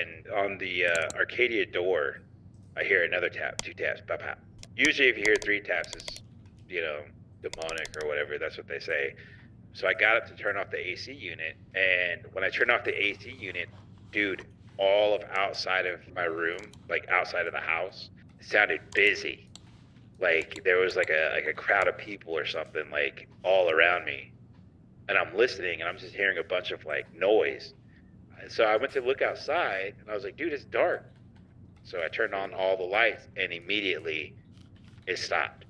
and on the Arcadia door, I hear another tap, 2 taps, pop, pop. Usually if you hear 3 taps, it's, demonic or whatever, that's what they say. So I got up to turn off the AC unit, and when I turned off the AC unit, dude, all of outside of my room, like outside of the house, it sounded busy. Like there was like a crowd of people or something, like all around me. And I'm listening, and I'm just hearing a bunch of like noise. And so I went to look outside, and I was like, dude, it's dark. So I turned on all the lights, and immediately it stopped.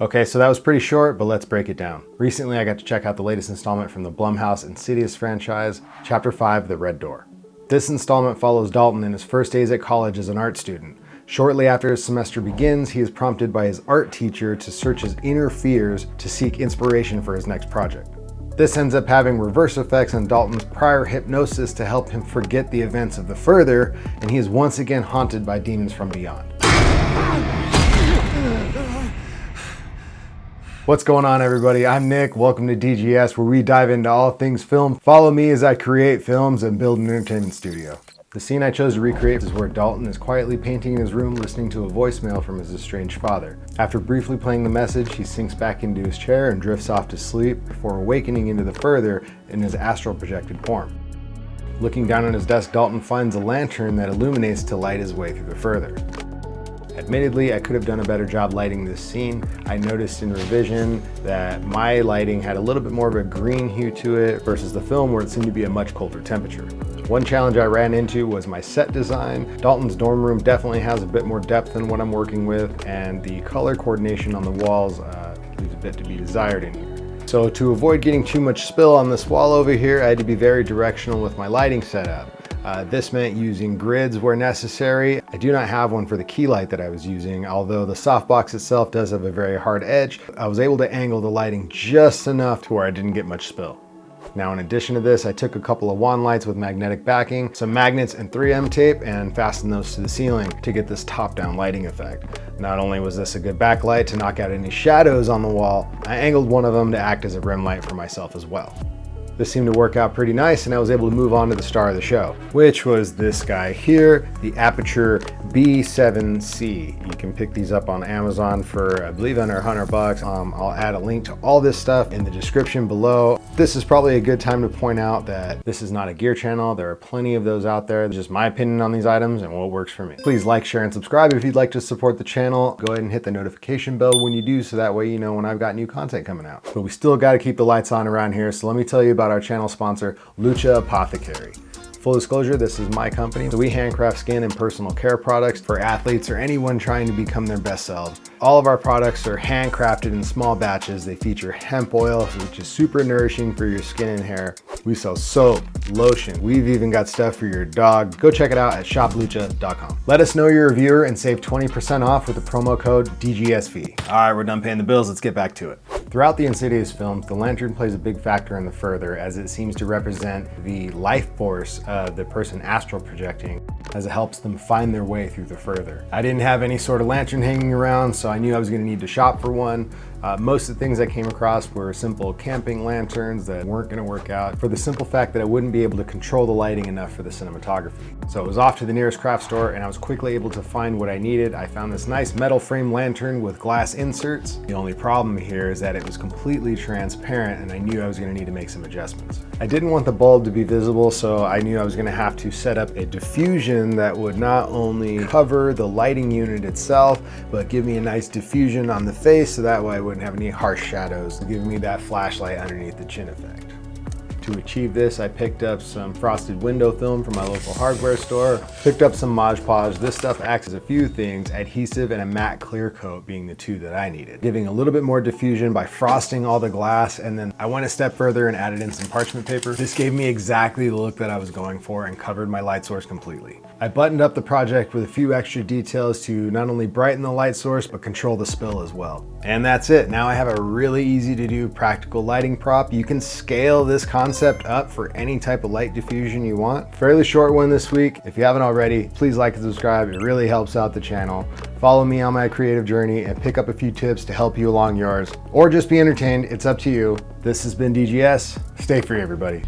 Okay, so that was pretty short, but let's break it down. Recently, I got to check out the latest installment from the Blumhouse Insidious franchise, Chapter 5, The Red Door. This installment follows Dalton in his first days at college as an art student. Shortly after his semester begins, he is prompted by his art teacher to search his inner fears to seek inspiration for his next project. This ends up having reverse effects on Dalton's prior hypnosis to help him forget the events of The Further, and he is once again haunted by demons from beyond. What's going on, everybody? I'm Nick. Welcome to DGS, where we dive into all things film. Follow me as I create films and build an entertainment studio. The scene I chose to recreate is where Dalton is quietly painting in his room, listening to a voicemail from his estranged father. After briefly playing the message, he sinks back into his chair and drifts off to sleep before awakening into The Further in his astral projected form. Looking down on his desk, Dalton finds a lantern that illuminates to light his way through The Further. Admittedly, I could have done a better job lighting this scene. I noticed in revision that my lighting had a little bit more of a green hue to it versus the film where it seemed to be a much colder temperature. One challenge I ran into was my set design. Dalton's dorm room definitely has a bit more depth than what I'm working with, and the color coordination on the walls leaves a bit to be desired in here. So to avoid getting too much spill on this wall over here, I had to be very directional with my lighting setup. This meant using grids where necessary. I do not have one for the key light that I was using, although the softbox itself does have a very hard edge. I was able to angle the lighting just enough to where I didn't get much spill. Now, in addition to this, I took a couple of wand lights with magnetic backing, some magnets and 3M tape, and fastened those to the ceiling to get this top-down lighting effect. Not only was this a good backlight to knock out any shadows on the wall, I angled one of them to act as a rim light for myself as well. This seemed to work out pretty nice, and I was able to move on to the star of the show, which was this guy here, the Aputure B-7C. You can pick these up on Amazon for, I believe, under $100. I'll add a link to all this stuff in the description below. This is probably a good time to point out that this is not a gear channel. There are plenty of those out there. It's just my opinion on these items and what works for me. Please like, share, and subscribe if you'd like to support the channel. Go ahead and hit the notification bell when you do, so that way you know when I've got new content coming out. But we still got to keep the lights on around here, so let me tell you about our channel sponsor, Lucha Apothecary. Full disclosure, this is my company. So we handcraft skin and personal care products for athletes or anyone trying to become their best selves. All of our products are handcrafted in small batches. They feature hemp oil, which is super nourishing for your skin and hair. We sell soap, lotion. We've even got stuff for your dog. Go check it out at shoplucha.com. Let us know you're a viewer and save 20% off with the promo code DGSV. All right, we're done paying the bills. Let's get back to it. Throughout the Insidious films, the lantern plays a big factor in The Further, as it seems to represent the life force of the person astral projecting, as it helps them find their way through The Further. I didn't have any sort of lantern hanging around, so I knew I was going to need to shop for one. Most of the things I came across were simple camping lanterns that weren't going to work out, for the simple fact that I wouldn't be able to control the lighting enough for the cinematography. So I was off to the nearest craft store, and I was quickly able to find what I needed. I found this nice metal frame lantern with glass inserts. The only problem here is that it was completely transparent, and I knew I was going to need to make some adjustments. I didn't want the bulb to be visible, so I knew I was going to have to set up a diffusion that would not only cover the lighting unit itself, but give me a nice diffusion on the face, so that way I wouldn't have any harsh shadows, giving me that flashlight underneath the chin effect. To achieve this, I picked up some frosted window film from my local hardware store, picked up some Mod Podge. This stuff acts as a few things, adhesive and a matte clear coat being the two that I needed. Giving a little bit more diffusion by frosting all the glass, and then I went a step further and added in some parchment paper. This gave me exactly the look that I was going for and covered my light source completely. I buttoned up the project with a few extra details to not only brighten the light source, but control the spill as well. And that's it. Now I have a really easy to do practical lighting prop. You can scale this concept up for any type of light diffusion you want. Fairly short one this week. If you haven't already, please like and subscribe. It really helps out the channel. Follow me on my creative journey and pick up a few tips to help you along yours, or just be entertained. It's up to you. This has been DGS. Stay free, everybody.